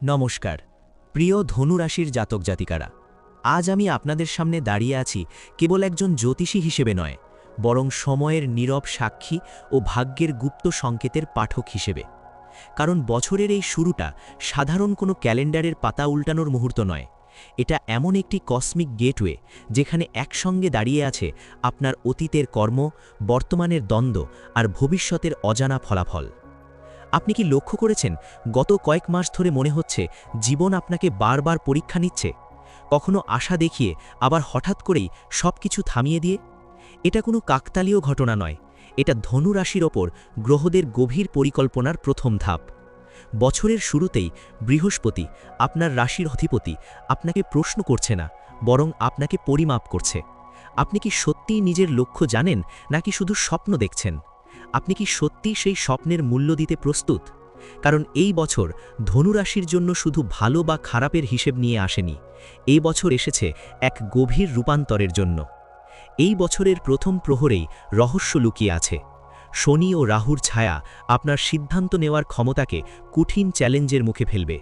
নমস্কার প্রিয় ধনু রাশির জাতক জাতিকারা, আজ আমি আপনাদের সামনে দাঁড়িয়ে আছি কেবল একজন জ্যোতিষী হিসেবে নয়, বরং সময়ের নীরব সাক্ষী ও ভাগ্যের গুপ্ত সংকেতের পাঠক হিসেবে। কারণ বছরের এই শুরুটা সাধারণ কোনো ক্যালেন্ডারের পাতা উল্টানোর মুহূর্ত নয়, এটা এমন একটি কসমিক গেটওয়ে যেখানে একসঙ্গে দাঁড়িয়ে আছে আপনার অতীতের কর্ম, বর্তমানের দ্বন্দ্ব আর ভবিষ্যতের অজানা ফলাফল। আপনি কি লক্ষ্য করেছেন, গত কয়েক মাস ধরে মনে হচ্ছে জীবন আপনাকে বারবার পরীক্ষা নিচ্ছে, কখনো আশা দেখিয়ে আবার হঠাৎ করেই সবকিছু থামিয়ে দিয়ে? এটা কোনো কাকতালীয় ঘটনা নয়, এটা ধনু রাশির ওপর গ্রহদের গভীর পরিকল্পনার প্রথম ধাপ। বছরের শুরুতেই বৃহস্পতি, আপনার রাশির অধিপতি, আপনাকে প্রশ্ন করছে না, বরং আপনাকে পরিমাপ করছে। আপনি কি সত্যিই নিজের লক্ষ্য জানেন, নাকি শুধু স্বপ্ন দেখছেন? আপনি কি সত্যিই সেই স্বপ্নের মূল্য দিতে প্রস্তুত? কারণ এই বছর ধনুরাশির জন্য শুধু ভালো বা খারাপের হিসেব নিয়ে আসেনি, এই বছর এসেছে এক গভীর রূপান্তরের জন্য। এই বছরের প্রথম প্রহরেই রহস্য লুকিয়ে আছে। শনি ও রাহুর ছায়া আপনার সিদ্ধান্ত নেওয়ার ক্ষমতাকে কঠিন চ্যালেঞ্জের মুখে ফেলবে।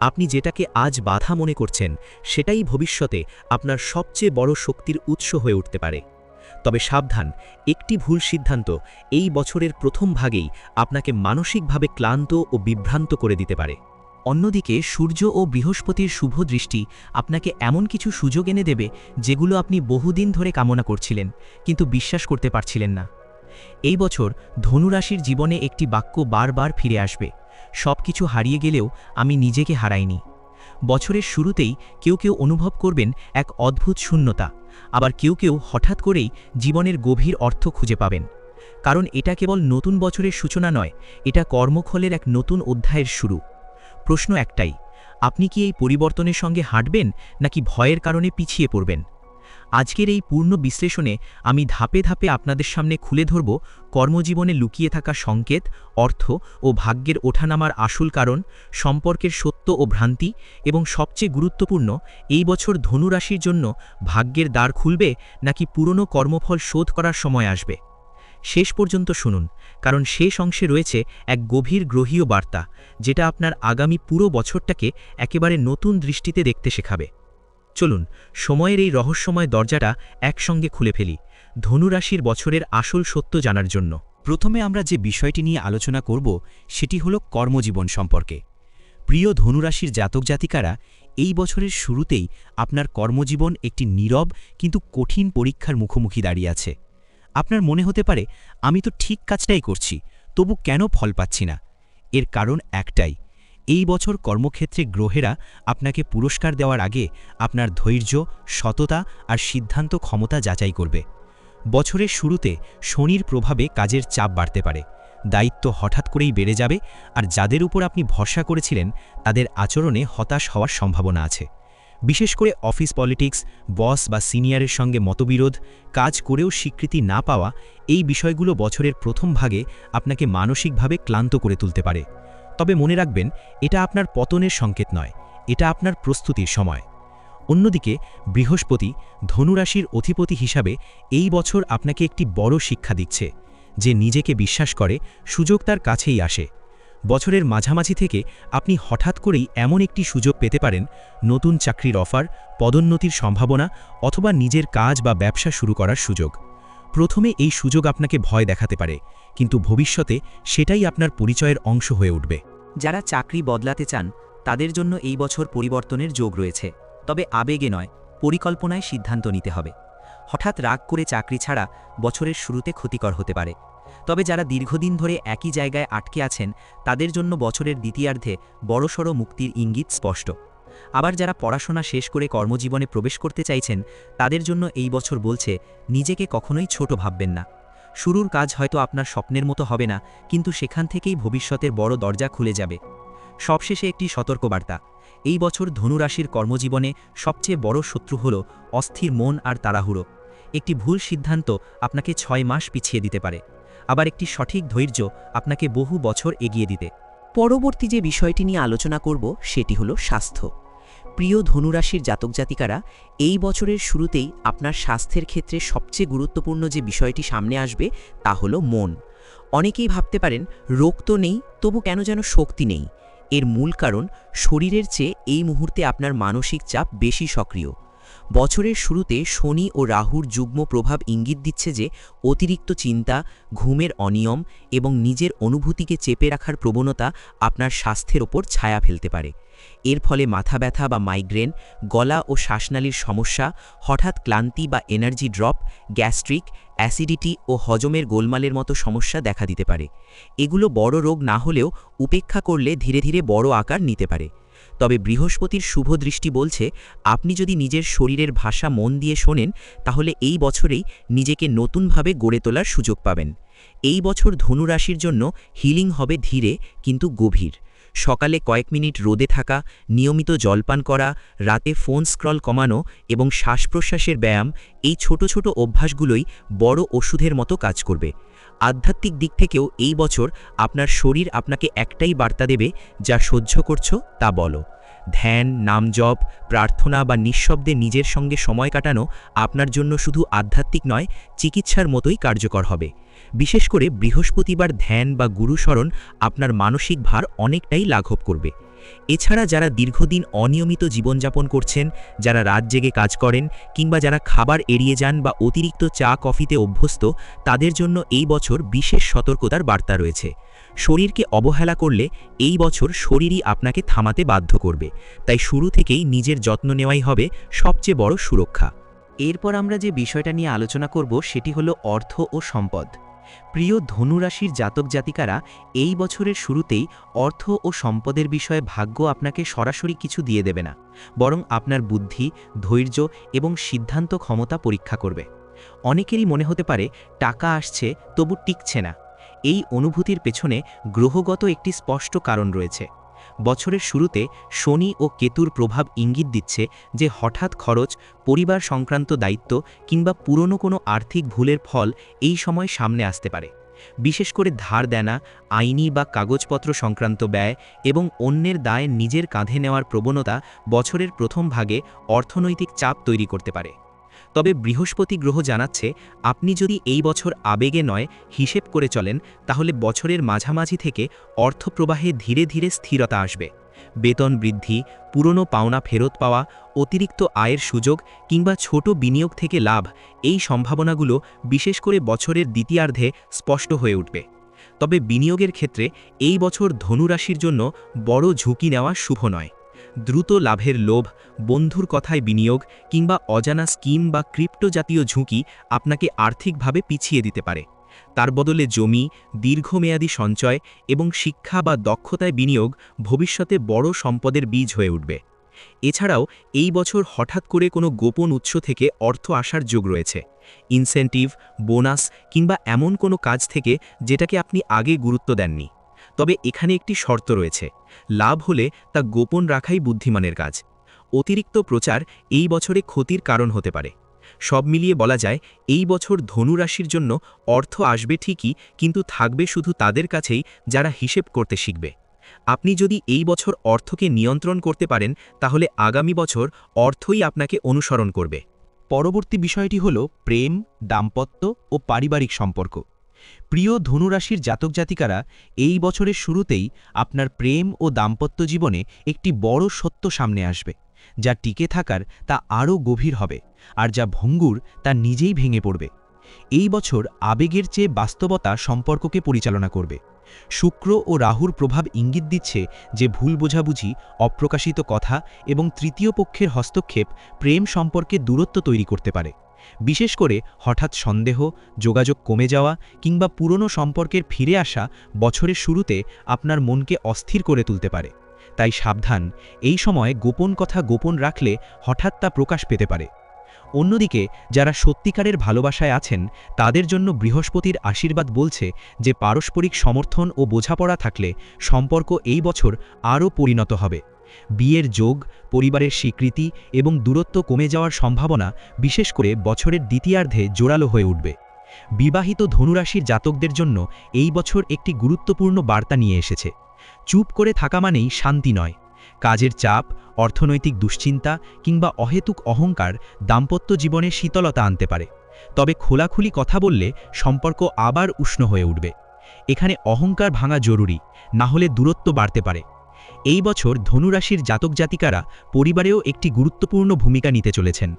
আপনি যেটাকে আজ বাধা মনে করছেন, সেটাই ভবিষ্যতে আপনার সবচেয়ে বড় শক্তির উৎস হয়ে উঠতে পারে। তবে সাবধান, একটি ভুল সিদ্ধান্ত এই বছরের প্রথম ভাগেই আপনাকে মানসিকভাবে ক্লান্ত ও বিভ্রান্ত করে দিতে পারে। অন্যদিকে সূর্য ও বৃহস্পতির শুভ দৃষ্টি আপনাকে এমন কিছু সুযোগ এনে দেবে যেগুলো আপনি বহুদিন ধরে কামনা করছিলেন, কিন্তু বিশ্বাস করতে পারছিলেন না। এই বছর ধনুরাশির জীবনে একটি বাক্য বারবার ফিরে আসবে: সবকিছু হারিয়ে গেলেও আমি নিজেকে হারাইনি। বছরের শুরুতেই কেউ কেউ অনুভব করবেন এক অদ্ভুত শূন্যতা, আবার কেউ কেউ হঠাৎ করেই জীবনের গভীর অর্থ খুঁজে পাবেন। কারণ এটা কেবল নতুন বছরের সূচনা নয়, এটা কর্মফলের এক নতুন অধ্যায়ের শুরু। প্রশ্ন একটাই, আপনি কি এই পরিবর্তনের সঙ্গে হাঁটবেন, নাকি ভয়ের কারণে পিছিয়ে পড়বেন? আজকের এই পূর্ণ বিশ্লেষণে আমি ধাপে ধাপে আপনাদের সামনে খুলে ধরব কর্মজীবনে লুকিয়ে থাকা সংকেত, অর্থ ও ভাগ্যের ওঠানামার আসল কারণ, সম্পর্কের সত্য ও ভ্রান্তি, এবং সবচেয়ে গুরুত্বপূর্ণ, এই বছর ধনুরাশির জন্য ভাগ্যের দ্বার খুলবে নাকি পুরনো কর্মফল শোধ করার সময় আসবে। শেষ পর্যন্ত শুনুন, কারণ শেষ অংশে রয়েছে এক গভীর গ্রহীয় বার্তা, যেটা আপনার আগামী পুরো বছরটাকে একেবারে নতুন দৃষ্টিতে দেখতে শেখাবে। চলুন সময়ের এই রহস্যময় দরজাটা একসঙ্গে খুলে ফেলি, ধনুরাশির বছরের আসল সত্য জানার জন্য। প্রথমে আমরা যে বিষয়টি নিয়ে আলোচনা করব সেটি হলো কর্মজীবন সম্পর্কে। প্রিয় ধনুরাশির জাতক জাতিকারা, এই বছরের শুরুতেই আপনার কর্মজীবন একটি নীরব কিন্তু কঠিন পরীক্ষার মুখোমুখি দাঁড়িয়ে আছে। আপনার মনে হতে পারে, আমি তো ঠিক কাজটাই করছি, তবু কেন ফল পাচ্ছি না? এর কারণ একটাই, এই বছর কর্মক্ষেত্রে গ্রহেরা আপনাকে পুরস্কার দেওয়ার আগে আপনার ধৈর্য, সততা আর সিদ্ধান্ত ক্ষমতা যাচাই করবে। বছরের শুরুতে শনির প্রভাবে কাজের চাপ বাড়তে পারে, দায়িত্ব হঠাৎ করেই বেড়ে যাবে, আর যাদের উপর আপনি ভরসা করেছিলেন তাদের আচরণে হতাশ হওয়ার সম্ভাবনা আছে। বিশেষ করে অফিস পলিটিক্স, বস বা সিনিয়রের সঙ্গে মতবিরোধ, কাজ করেও স্বীকৃতি না পাওয়া, এই বিষয়গুলো বছরের প্রথম ভাগে আপনাকে মানসিকভাবে ক্লান্ত করে তুলতে পারে। তবে মনে রাখবেন, এটা আপনার পতনের সংকেত নয়, এটা আপনার প্রস্তুতির সময়। অন্যদিকে বৃহস্পতি, ধনুরাশির অধিপতি হিসাবে, এই বছর আপনাকে একটি বড় শিক্ষা দিচ্ছে। যে নিজেকে বিশ্বাস করে, সুযোগ তার কাছেই আসে। বছরের মাঝামাঝি থেকে আপনি হঠাৎ করেই এমন একটি সুযোগ পেতে পারেন, নতুন চাকরির অফার, পদোন্নতির সম্ভাবনা, অথবা নিজের কাজ বা ব্যবসা শুরু করার সুযোগ। প্রথমে এই সুযোগ আপনাকে ভয় দেখাতে পারে, কিন্তু ভবিষ্যতে সেটাই আপনার পরিচয়ের অংশ হয়ে উঠবে। যারা চাকরি বদলাতে চান, তাদের জন্য এই বছর পরিবর্তনের যোগ রয়েছে, তবে আবেগে নয়, পরিকল্পনায় সিদ্ধান্ত নিতে হবে। হঠাৎ রাগ করে চাকরি ছাড়া বছরের শুরুতে ক্ষতিকর হতে পারে। তবে যারা দীর্ঘদিন ধরে একই জায়গায় আটকে আছেন, তাদের জন্য বছরের দ্বিতীয়ার্ধে বড়সড় মুক্তির ইঙ্গিত স্পষ্ট। আবার যারা পড়াশোনা শেষ করে কর্মজীবনে প্রবেশ করতে চাইছেন, তাদের জন্য এই বছর বলছে, নিজেকে কখনোই ছোট ভাববেন না। শুরুর কাজ হয়তো আপনার স্বপ্নের মতো হবে না, কিন্তু সেখান থেকেই ভবিষ্যতের বড় দরজা খুলে যাবে। সবশেষে একটি সতর্কবার্তা, এই বছর ধনুরাশির কর্মজীবনে সবচেয়ে বড় শত্রু হল অস্থির মন আর তাড়াহুড়ো। একটি ভুল সিদ্ধান্ত আপনাকে 6 মাস পিছিয়ে দিতে পারে, আবার একটি সঠিক ধৈর্য আপনাকে বহু বছর এগিয়ে দিতে। পরবর্তী যে বিষয়টি নিয়ে আলোচনা করব সেটি হলো স্বাস্থ্য। প্রিয় ধনুরাশির জাতক জাতিকারা, এই বছরের শুরুতেই আপনার স্বাস্থ্যের ক্ষেত্রে সবচেয়ে গুরুত্বপূর্ণ যে বিষয়টি সামনে আসবে তা হলো মন। অনেকেই ভাবতে পারেন, রোগ তো নেই, তবু কেন যেন শক্তি নেই। এর মূল কারণ শরীরের চেয়ে এই মুহূর্তে আপনার মানসিক চাপ বেশি সক্রিয়। বছরের শুরুতে শনি ও রাহুর যুগ্ম প্রভাব ইঙ্গিত দিচ্ছে যে অতিরিক্ত চিন্তা, ঘুমের অনিয়ম এবং নিজের অনুভূতিকে চেপে রাখার প্রবণতা আপনার স্বাস্থ্যের ওপর ছায়া ফেলতে পারে। এর ফলে মাথা ব্যথা বা মাইগ্রেন, গলা ও শ্বাসনালীর সমস্যা, হঠাৎ ক্লান্তি বা এনার্জি ড্রপ, গ্যাস্ট্রিক, অ্যাসিডিটি ও হজমের গোলমালের মতো সমস্যা দেখা দিতে পারে। এগুলো বড় রোগ না হলেও উপেক্ষা করলে ধীরে ধীরে বড় আকার নিতে পারে। তবে বৃহস্পতির শুভ দৃষ্টি বলছে, আপনি যদি নিজের শরীরের ভাষা মন দিয়ে শোনেন, তাহলে এই বছরেই নিজেকে নতুনভাবে গড়ে তোলার সুযোগ পাবেন। এই বছর ধনু রাশির জন্য হিলিং হবে ধীরে কিন্তু গভীর। সকালে কয়েক মিনিট রোদে থাকা, নিয়মিত জলপান করা, রাতে ফোন স্ক্রল কমানো এবং শ্বাস প্রশ্বাসের ব্যায়াম, এই ছোট ছোট অভ্যাসগুলোই বড় ওষুধের মতো কাজ করবে। আধ্যাত্মিক দিক থেকেও এই বছর আপনার শরীর আপনাকে একটাই বার্তা দেবে, যা সহ্য করছো তা বলো। ধ্যান, নামজপ, প্রার্থনা বা নিঃশব্দে নিজের সঙ্গে সময় কাটানো আপনার জন্য শুধু আধ্যাত্মিক নয়, চিকিৎসার মতোই কার্যকর হবে। বিশেষ করে বৃহস্পতিবার ধ্যান বা গুরুস্মরণ আপনার মানসিক ভার অনেকটাই লাঘব করবে। এছাড়া যারা দীর্ঘদিন অনিয়মিত জীবনযাপন করছেন, যারা রাত জেগে কাজ করেন কিংবা যারা খাবার এড়িয়ে যান বা অতিরিক্ত চা কফিতে অভ্যস্ত, তাদের জন্য এই বছর বিশেষ সতর্কতার বার্তা রয়েছে। শরীরকে অবহেলা করলে এই বছর শরীরই আপনাকে থামাতে বাধ্য করবে। তাই শুরু থেকেই নিজের যত্ন নেওয়াই হবে সবচেয়ে বড় সুরক্ষা। এরপর আমরা যে বিষয়টা নিয়ে আলোচনা করব সেটি হলো অর্থ ও সম্পদ। প্রিয় ধনুরাশির জাতক জাতিকারা, এই বছরের শুরুতেই অর্থ ও সম্পদের বিষয়ে ভাগ্য আপনাকে সরাসরি কিছু দিয়ে দেবে না, বরং আপনার বুদ্ধি, ধৈর্য এবং সিদ্ধান্ত ক্ষমতা পরীক্ষা করবে। অনেকেরই মনে হতে পারে টাকা আসছে তবু টিকছে না। এই অনুভূতির পেছনে গ্রহগত একটি স্পষ্ট কারণ রয়েছে। বছরের শুরুতে শনি ও কেতুর প্রভাব ইঙ্গিত দিচ্ছে যে হঠাৎ খরচ, পরিবার সংক্রান্ত দায়িত্ব কিংবা পুরনো কোনো আর্থিক ভুলের ফল এই সময় সামনে আসতে পারে। বিশেষ করে ধার দেনা, আইনি বা কাগজপত্র সংক্রান্ত ব্যয় এবং অন্যের দায় নিজের কাঁধে নেওয়ার প্রবণতা বছরের প্রথম ভাগে অর্থনৈতিক চাপ তৈরি করতে পারে। তবে বৃহস্পতি গ্রহ জানাচ্ছে, আপনি যদি এই বছর আবেগে নয় হিসেব করে চলেন, তাহলে বছরের মাঝামাঝি থেকে অর্থপ্রবাহে ধীরে ধীরে স্থিরতা আসবে। বেতন বৃদ্ধি, পুরনো পাওনা ফেরত পাওয়া, অতিরিক্ত আয়ের সুযোগ কিংবা ছোট বিনিয়োগ থেকে লাভ, এই সম্ভাবনাগুলো বিশেষ করে বছরের দ্বিতীয়ার্ধে স্পষ্ট হয়ে উঠবে। তবে বিনিয়োগের ক্ষেত্রে এই বছর ধনুরাশির জন্য বড় ঝুঁকি নেওয়া শুভ নয়। দ্রুত লাভের লোভ, বন্ধুর কথায় বিনিয়োগ কিংবা অজানা স্কিম বা ক্রিপ্টো জাতীয় ঝুঁকি আপনাকে আর্থিকভাবে পিছিয়ে দিতে পারে। তার বদলে জমি, দীর্ঘমেয়াদী সঞ্চয় এবং শিক্ষা বা দক্ষতায় বিনিয়োগ ভবিষ্যতে বড় সম্পদের বীজ হয়ে উঠবে। এছাড়াও এই বছর হঠাৎ করে কোনো গোপন উৎস থেকে অর্থ আসার যোগ রয়েছে। ইনসেন্টিভ, বোনাস কিংবা এমন কোনো কাজ থেকে যেটাকে আপনি আগে গুরুত্ব দেননি। তবে এখানে একটি শর্ত রয়েছে, লাভ হলে তা গোপন রাখাই বুদ্ধিমানের কাজ। অতিরিক্ত প্রচার এই বছরে ক্ষতির কারণ হতে পারে। সব মিলিয়ে বলা যায়, এই বছর ধনুরাশির জন্য অর্থ আসবে ঠিকই, কিন্তু থাকবে শুধু তাদের কাছেই যারা হিসেব করতে শিখবে। আপনি যদি এই বছর অর্থকে নিয়ন্ত্রণ করতে পারেন, তাহলে আগামী বছর অর্থই আপনাকে অনুসরণ করবে। পরবর্তী বিষয়টি হল প্রেম, দাম্পত্য ও পারিবারিক সম্পর্ক। প্রিয় ধনুরাশির জাতক জাতিকারা, এই বছরের শুরুতেই আপনার প্রেম ও দাম্পত্য জীবনে একটি বড় সত্য সামনে আসবে। যা টিকে থাকার তা আরও গভীর হবে, আর যা ভঙ্গুর তা নিজেই ভেঙে পড়বে। এই বছর আবেগের চেয়ে বাস্তবতা সম্পর্ককে পরিচালনা করবে। শুক্র ও রাহুর প্রভাব ইঙ্গিত দিচ্ছে যে ভুল বোঝাবুঝি, অপ্রকাশিত কথা এবং তৃতীয় পক্ষের হস্তক্ষেপ প্রেম সম্পর্কে দূরত্ব তৈরি করতে পারে। বিশেষ করে হঠাৎ সন্দেহ, যোগাযোগ কমে যাওয়া কিংবা পুরনো সম্পর্কের ফিরে আসা বছরের শুরুতে আপনার মনকে অস্থির করে তুলতে পারে। তাই সাবধান, এই সময় গোপন কথা গোপন রাখলে হঠাৎ তা প্রকাশ পেতে পারে। অন্যদিকে যারা সত্যিকারের ভালোবাসায় আছেন, তাদের জন্য বৃহস্পতির আশীর্বাদ বলছে যে পারস্পরিক সমর্থন ও বোঝাপড়া থাকলে সম্পর্ক এই বছর আরও পরিণত হবে। বিয়ের যোগ, পরিবারের স্বীকৃতি এবং দূরত্ব কমে যাওয়ার সম্ভাবনা বিশেষ করে বছরের দ্বিতীয়ার্ধে জোরালো হয়ে উঠবে। বিবাহিত ধনুরাশির জাতকদের জন্য এই বছর একটি গুরুত্বপূর্ণ বার্তা নিয়ে এসেছে। চুপ করে থাকা মানেই শান্তি নয়। কাজের চাপ, অর্থনৈতিক দুশ্চিন্তা কিংবা অহেতুক অহংকার দাম্পত্য জীবনে শীতলতা আনতে পারে। তবে খোলাখুলি কথা বললে সম্পর্ক আবার উষ্ণ হয়ে উঠবে। এখানে অহংকার ভাঙা জরুরি, না হলে দূরত্ব বাড়তে পারে। এই বছর ধনুরাশির জাতক জাতিকারা পরিবারেও একটি গুরুত্বপূর্ণ ভূমিকা নিতে চলেছেন।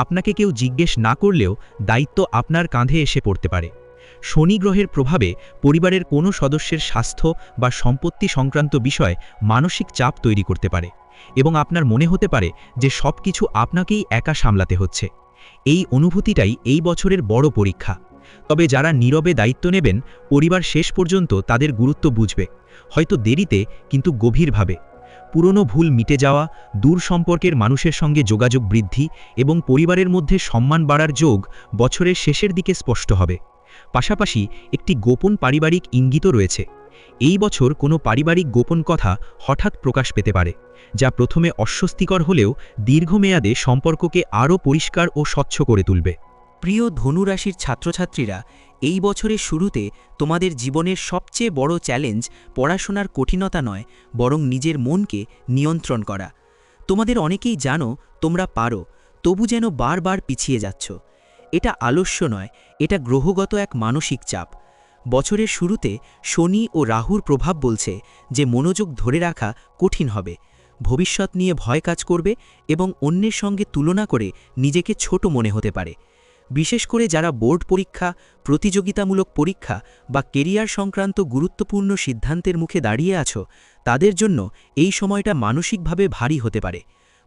আপনাকে কেউ জিজ্ঞেস না করলেও দায়িত্ব আপনার কাঁধে এসে পড়তে পারে। শনি গ্রহের প্রভাবে পরিবারের কোনো সদস্যের স্বাস্থ্য বা সম্পত্তি সংক্রান্ত বিষয় মানসিক চাপ তৈরি করতে পারে এবং আপনার মনে হতে পারে যে সবকিছু আপনাকেই একা সামলাতে হচ্ছে। এই অনুভূতিটাই এই বছরের বড় পরীক্ষা। তবে যারা নীরবে দায়িত্ব নেবেন, পরিবার শেষ পর্যন্ত তাদের গুরুত্ব বুঝবে, হয়তো দেরিতে কিন্তু গভীরভাবে। পুরনো ভুল মিটে যাওয়া, দূর সম্পর্কের মানুষের সঙ্গে যোগাযোগ বৃদ্ধি এবং পরিবারের মধ্যে সম্মান বাড়ার যোগ বছরের শেষের দিকে স্পষ্ট হবে। পাশাপাশি একটি গোপন পারিবারিক ইঙ্গিতও রয়েছে। এই বছর কোনো পারিবারিক গোপন কথা হঠাৎ প্রকাশ পেতে পারে, যা প্রথমে অস্বস্তিকর হলেও দীর্ঘমেয়াদে সম্পর্ককে আরও পরিষ্কার ও স্বচ্ছ করে তুলবে। প্রিয় ধনুরাশির ছাত্রছাত্রীরা, এই বছরের শুরুতে তোমাদের জীবনের সবচেয়ে বড় চ্যালেঞ্জ পড়াশোনার কঠিনতা নয়, বরং নিজের মনকে নিয়ন্ত্রণ করা। তোমাদের অনেকেই জানো তোমরা পারো, তবু যেন বারবার পিছিয়ে যাচ্ছ। এটা আলস্য নয়, এটা গ্রহগত এক মানসিক চাপ। বছরের শুরুতে শনি ও রাহুর প্রভাব বলছে যে মনোযোগ ধরে রাখা কঠিন হবে, ভবিষ্যৎ নিয়ে ভয় কাজ করবে এবং অন্যের সঙ্গে তুলনা করে নিজেকে ছোট মনে হতে পারে। বিশেষ করে যারা বোর্ড পরীক্ষা, প্রতিযোগিতামূলক পরীক্ষা বা কেরিয়ার সংক্রান্ত গুরুত্বপূর্ণ সিদ্ধান্তের মুখে দাঁড়িয়ে আছো, তাদের জন্য এই সময়টা মানসিকভাবে ভারী হতে পারে।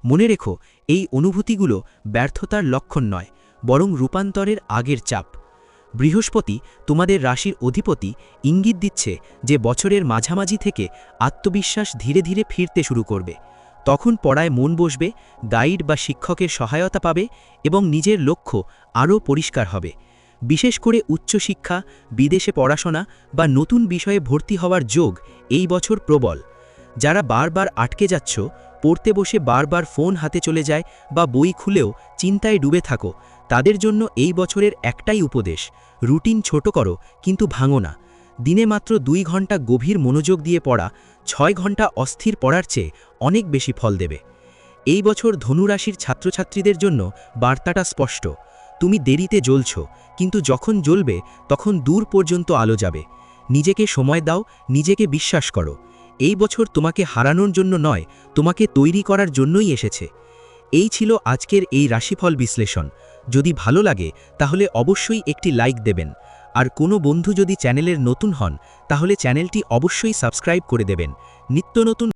মনে রেখো, এই অনুভূতিগুলো ব্যর্থতার লক্ষণ নয়, বরং রূপান্তরের আগের চাপ। বৃহস্পতি, তোমাদের রাশির অধিপতি, ইঙ্গিত দিচ্ছে যে বছরের মাঝামাঝি থেকে আত্মবিশ্বাস ধীরে ধীরে ফিরতে শুরু করবে। তখন পড়ায় মন বসবে, গাইড বা শিক্ষকের সহায়তা পাবে এবং নিজের লক্ষ্য আরও পরিষ্কার হবে। বিশেষ করে উচ্চশিক্ষা, বিদেশে পড়াশোনা বা নতুন বিষয়ে ভর্তি হওয়ার যোগ এই বছর প্রবল। যারা বারবার আটকে যাচ্ছ, পড়তে বসে বারবার ফোন হাতে চলে যায় বা বই খুলেও চিন্তায় ডুবে থাকো, তাদের জন্য এই বছরের একটাই উপদেশ: রুটিন ছোট করো কিন্তু ভাঙো না। দিনে মাত্র 2 ঘন্টা গভীর মনোযোগ দিয়ে পড়া 6 ঘন্টা অস্থির পড়ার চেয়ে অনেক বেশি ফল দেবে। এই বছর ধনুরাশির ছাত্রছাত্রীদের জন্য বার্তাটা স্পষ্ট: তুমি দেরিতে জ্বলছ, কিন্তু যখন জ্বলবে তখন দূর পর্যন্ত আলো যাবে। নিজেকে সময় দাও, নিজেকে বিশ্বাস করো। এই বছর তোমাকে হারানোর জন্য নয়, তোমাকে তৈরি করার জন্যই এসেছে। এই ছিল আজকের এই রাশিফল বিশ্লেষণ। যদি ভালো লাগে তাহলে অবশ্যই একটি লাইক দেবেন, আর কোনো বন্ধু যদি চ্যানেলের নতুন হন তাহলে চ্যানেলটি অবশ্যই সাবস্ক্রাইব করে দেবেন। নিত্য নতুন